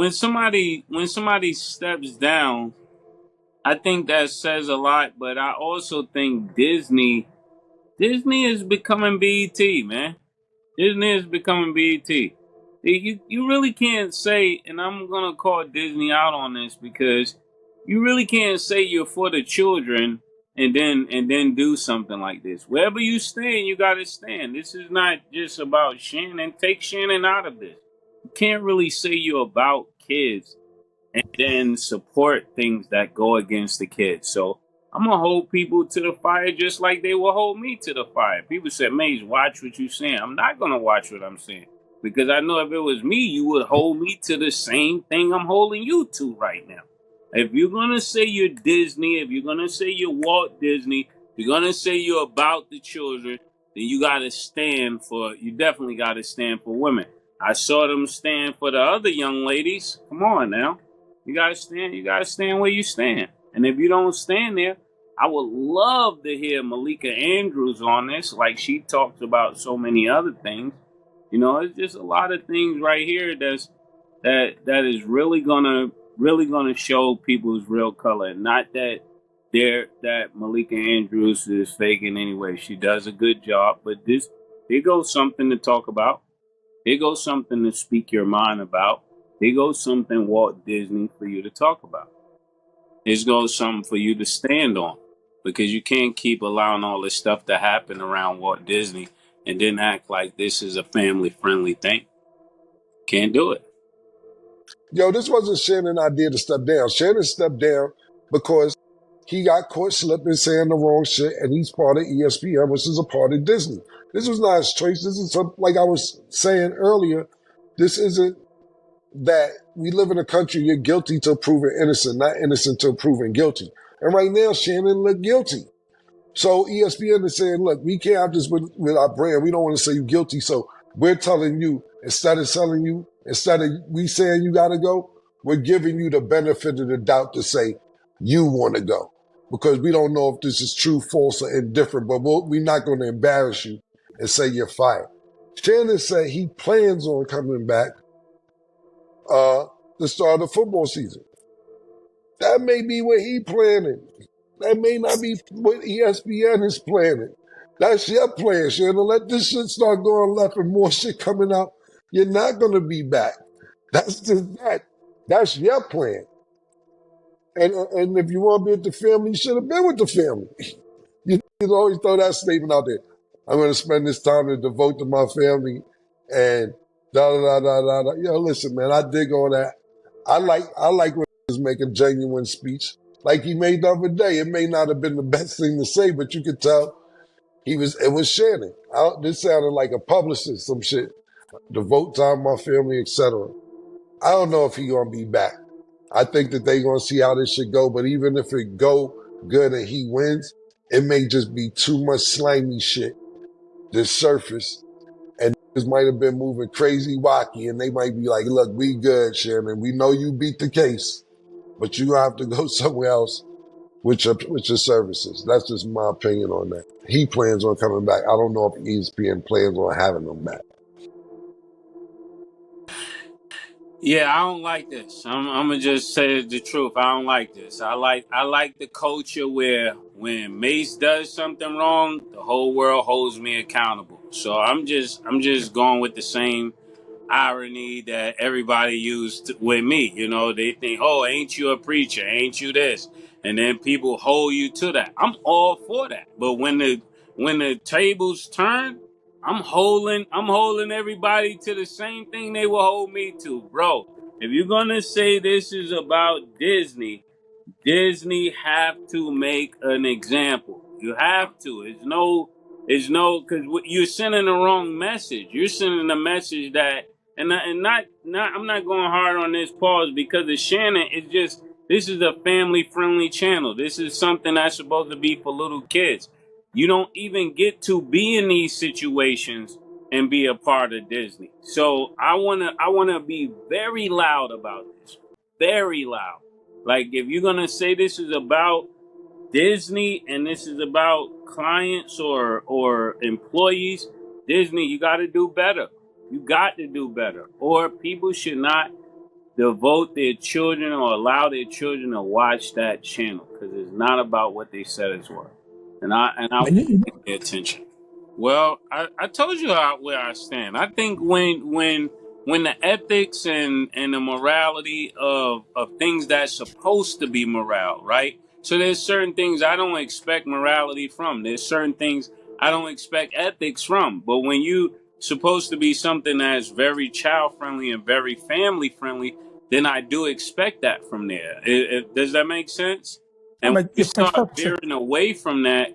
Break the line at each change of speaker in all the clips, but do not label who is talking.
when somebody steps down, I think that says a lot. But I also think Disney is becoming BET, man. Disney is becoming BET. You really can't say, and I'm gonna call Disney out on this because you really can't say you're for the children and then do something like this. Wherever you stand, you gotta stand. This is not just about Shannon. Take Shannon out of this. You can't really say you're about kids and then support things that go against the kids. So I'm gonna hold people to the fire just like they will hold me to the fire. People said, Maze, watch what you're saying. I'm not gonna watch what I'm saying. Because I know if it was me, you would hold me to the same thing I'm holding you to right now. If you're gonna say you're Disney, if you're gonna say you're Walt Disney, if you're gonna say you're about the children, then you definitely gotta stand for women. I saw them stand for the other young ladies. Come on now. You gotta stand where you stand. And if you don't stand there, I would love to hear Malika Andrews on this, like she talks about so many other things. It's just a lot of things right here that is really gonna show people's real color. Not that Malika Andrews is faking anyway. She does a good job, but here goes something to talk about. Here goes something to speak your mind about. Here goes something Walt Disney for you to talk about. Here goes something for you to stand on. Because you can't keep allowing all this stuff to happen around Walt Disney and then act like this is a family friendly thing. Can't do it.
Yo, this wasn't Shannon's idea to step down. Shannon stepped down because he got caught slipping, saying the wrong shit, and he's part of ESPN, which is a part of Disney. This was not his choice. This is like I was saying earlier. This isn't that we live in a country you're guilty till proven innocent, not innocent till proven guilty. And right now, Shannon looked guilty. So ESPN is saying, look, we can't have this with our brand. We don't want to say you guilty. So we're telling you, instead of we saying you got to go, we're giving you the benefit of the doubt to say you want to go. Because we don't know if this is true, false, or indifferent, but we're not going to embarrass you and say you're fired. Shannon said he plans on coming back the start of the football season. That may be what he planning. That may not be what ESPN is planning. That's your plan, Shannon. Let this shit start going left and more shit coming out. You're not going to be back. That's just that. That's your plan. And if you want to be with the family, you should have been with the family. You always throw that statement out there. I'm going to spend this time to devote to my family and da da da da da. Da. Yo, listen, man, I dig all that. I like when he's making genuine speech like he made the other day. It may not have been the best thing to say, but you could tell it was Shannon. This sounded like a publicist, some shit. Devote time to my family, etc. I don't know if he gonna be back. I think that they gonna see how this shit go, but even if it go good and he wins, it may just be too much slimy shit that surface. And this might have been moving crazy wacky, and they might be like, look, we good, Shannon. We know you beat the case, but you have to go somewhere else with your services. That's just my opinion on that. He plans on coming back. I don't know if ESPN plans on having him back.
Yeah, I don't like this. I'm gonna just say the truth. I don't like this. I like the culture where when Mace does something wrong, the whole world holds me accountable. So I'm just going with the same irony that everybody used with me. They think, oh, ain't you a preacher? Ain't you this? And then people hold you to that. I'm all for that. But when the tables turn, I'm holding everybody to the same thing they will hold me to, bro. If you're gonna say this is about Disney have to make an example. You have to. Because you're sending the wrong message. You're sending a message that, and I'm not going hard on this pause because of Shannon. It's just this is a family friendly channel. This is something that's supposed to be for little kids. You don't even get to be in these situations and be a part of Disney. So I wanna be very loud about this. Very loud. Like if you're gonna say this is about Disney and this is about clients or employees, Disney, you got to do better. You got to do better, or people should not. devote their children or allow their children to watch that channel because it's not about what they said it's worth. And I
But you,
pay attention. Well, I told you where I stand. I think when the ethics and the morality of things that's supposed to be morale, right? So there's certain things I don't expect morality from. There's certain things I don't expect ethics from. But when you supposed to be something that's very child friendly and very family friendly, then I do expect that from there. Does that make sense? And when
but
you
you but
start
folks,
veering away from that,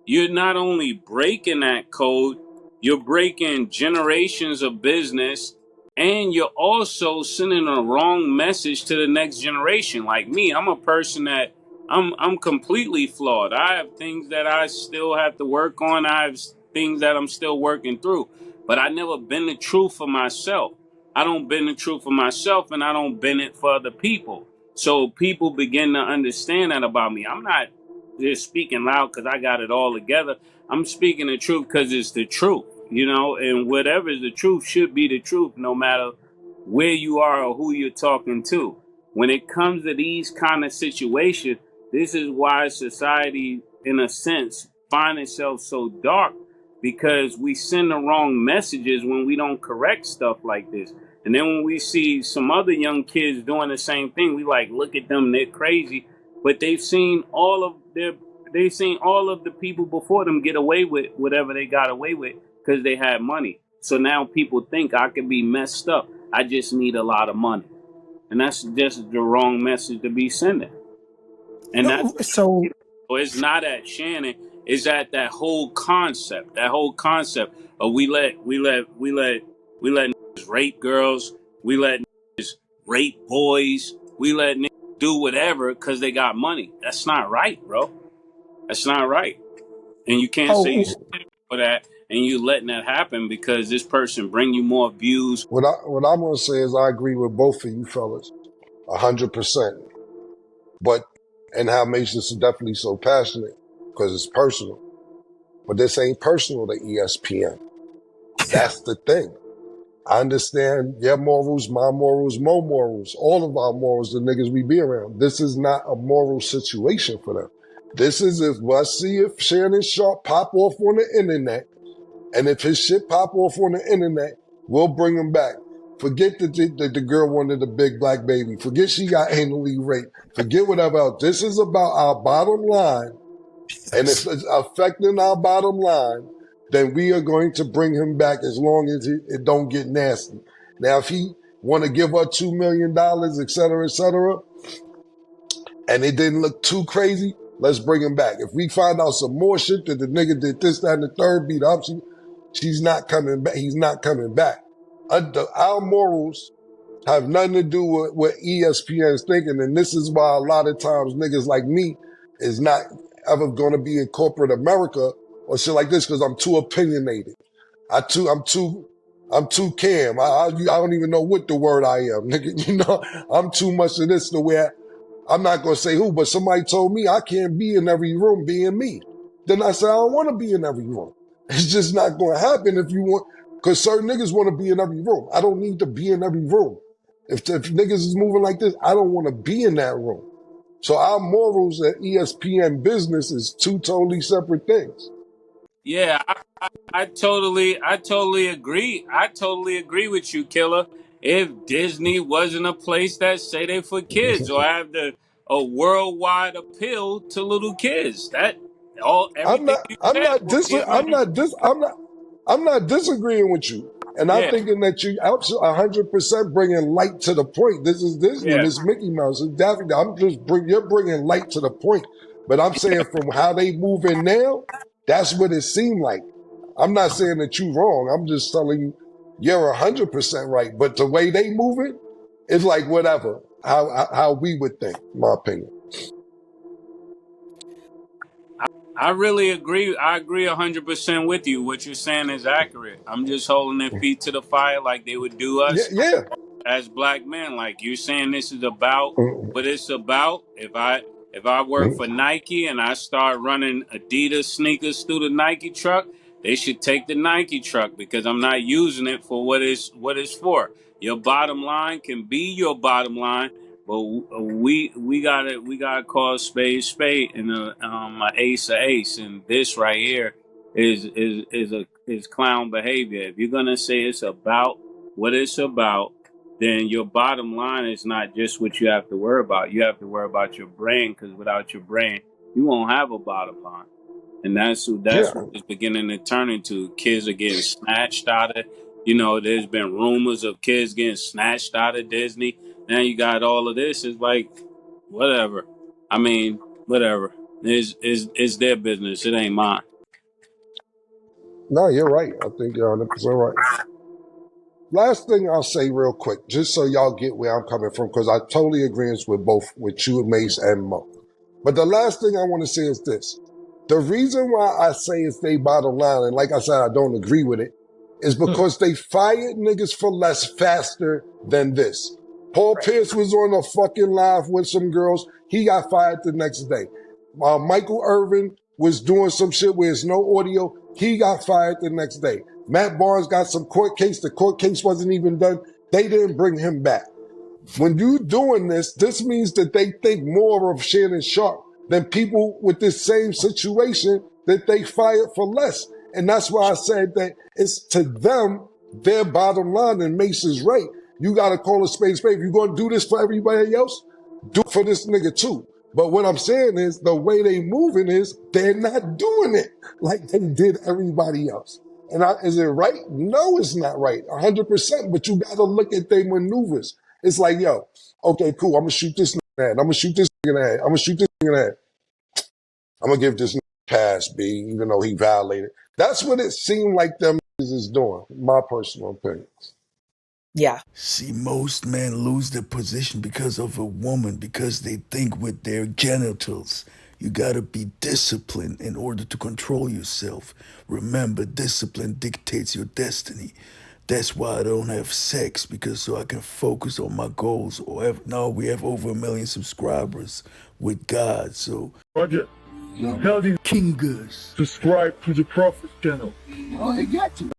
you're not only breaking that code, you're breaking generations of business, and you're also sending a wrong message to the next generation. Like me, I'm a person that I'm completely flawed. I have things that I still have to work on. I have things that I'm still working through. But I never been the truth for myself. I don't bend the truth for myself, and I don't bend it for other people. So people begin to understand that about me. I'm not just speaking loud because I got it all together. I'm speaking the truth because it's the truth, and whatever is the truth should be the truth no matter where you are or who you're talking to. When it comes to these kind of situations, this is why society, in a sense, find itself so dark because we send the wrong messages when we don't correct stuff like this. And then when we see some other young kids doing the same thing, we like, look at them, they're crazy. But they've seen all of the people before them get away with whatever they got away with because they had money. So now people think I could be messed up. I just need a lot of money. And that's just the wrong message to be sending. And that's
so
so it's not at Shannon, it's at that whole concept. That whole concept of we let niggas rape girls, we let niggas rape boys, we let niggas do whatever because they got money. That's not right, bro. That's not right. And you can't say you
oh
stand for that and you letting that happen because this person bring you more views.
What I'm gonna say is I agree with both of you fellas, 100%. But and how makes this definitely so passionate because it's personal. But this ain't personal to ESPN.
yeah,
That's the thing. I understand your morals, my morals, Mo morals, all of our morals, the niggas we be around. This is not a moral situation for them. This is if let's see if Shannon Sharpe pop off on the internet, and if his shit pop off on the internet, we'll bring him back. Forget that the girl wanted a big black baby. Forget she got anally raped. Forget whatever else. This is about our bottom line. And if it's affecting our bottom line, then we are going to bring him back as long as it don't get nasty. Now, if he want to give her $2 million, et cetera, and it didn't look too crazy, let's bring him back. If we find out some more shit that the nigga did this, that, and the third, beat up, she's not coming back. He's not coming back. Our morals have nothing to do with what ESPN's thinking, and this is why a lot of times niggas like me is not ever going to be in corporate America or shit like this because I'm too opinionated. I'm too cam. I don't even know what the word I am, nigga. I'm too much of this to where I'm not going to say who, but somebody told me I can't be in every room being me. Then I said, I don't want to be in every room. It's just not going to happen if you want, because certain niggas want to be in every room. I don't need to be in every room. If niggas is moving like this, I don't want to be in that room. So our morals at ESPN business is two totally separate things.
Yeah, I totally agree. I totally agree with you, Killer. If Disney wasn't a place that say they for kids or have a worldwide appeal to little kids, that all
I'm
everything
not,
you
I'm
said
not
will
dis,
give
I'm
them.
not dis, I'm not disagreeing with you. And I'm
Yeah,
thinking that you 100% bringing light to the point. This is Disney,
yeah,
this Mickey Mouse, it's Daffy. You're bringing light to the point. But I'm saying from how they move in now, that's what it seemed like. I'm not saying that you're wrong. I'm just telling you, you're 100% right. But the way they move it, it's like whatever, how we would think, in my opinion.
I really agree. I agree 100% with you. What you're saying is accurate. I'm just holding their feet to the fire like they would do
Yeah,
us
yeah.
as black men. Like you're saying, this is about
Mm,
what it's about. If I work
mm.
for Nike and I start running Adidas sneakers through the Nike truck, they should take the Nike truck because I'm not using it for what it's for. Your bottom line can be your bottom line, but we gotta call spade spade and a ace a ace. And this right here is clown behavior. If you're gonna say it's about what it's about, then your bottom line is not just what you have to worry about. You have to worry about your brain, because without your brain, you won't have a bottom line. And that's
Yeah.
what it's beginning to turn into. Kids are getting snatched out of. There's been rumors of kids getting snatched out of Disney. Now you got all of this. It's like, whatever. I mean, whatever. It's their business. It ain't mine.
No, you're right. I think you're 100% right. Last thing I'll say real quick, just so y'all get where I'm coming from, because I totally agree with you, Mase, and Mo. But the last thing I want to say is this. The reason why I say it's they bottom line, and like I said, I don't agree with it, is because they fired niggas for less faster than this. Paul Pierce was on a fucking live with some girls. He got fired the next day. Michael Irvin was doing some shit where there's no audio. He got fired the next day. Matt Barnes got some court case. The court case wasn't even done. They didn't bring him back. When you doing this means that they think more of Shannon Sharpe than people with this same situation that they fired for less. And that's why I said that it's to them, their bottom line, and Mase is right. You got to call a spade spade. If you're going to do this for everybody else, do it for this nigga too. But what I'm saying is the way they moving is they're not doing it like they did everybody else. And is it right? No, it's not right. 100%. But you got to look at their maneuvers. It's like, yo, okay, cool. I'm going to shoot this nigga in the head. I'm going to shoot this nigga in the head. I'm going to shoot this nigga in the head. I'm going to give this nigga a pass, B, even though he violated. That's what it seemed like them niggas is doing, my personal opinion.
Yeah.
See, most men lose their position because of a woman, because they think with their genitals. You gotta be disciplined in order to control yourself. Remember, discipline dictates your destiny. That's why I don't have sex, because so I can focus on my goals. Now we have over 1 million subscribers with God, so
Roger, tell these
King Gus.
subscribe to the Prophet channel.
Oh, I got you.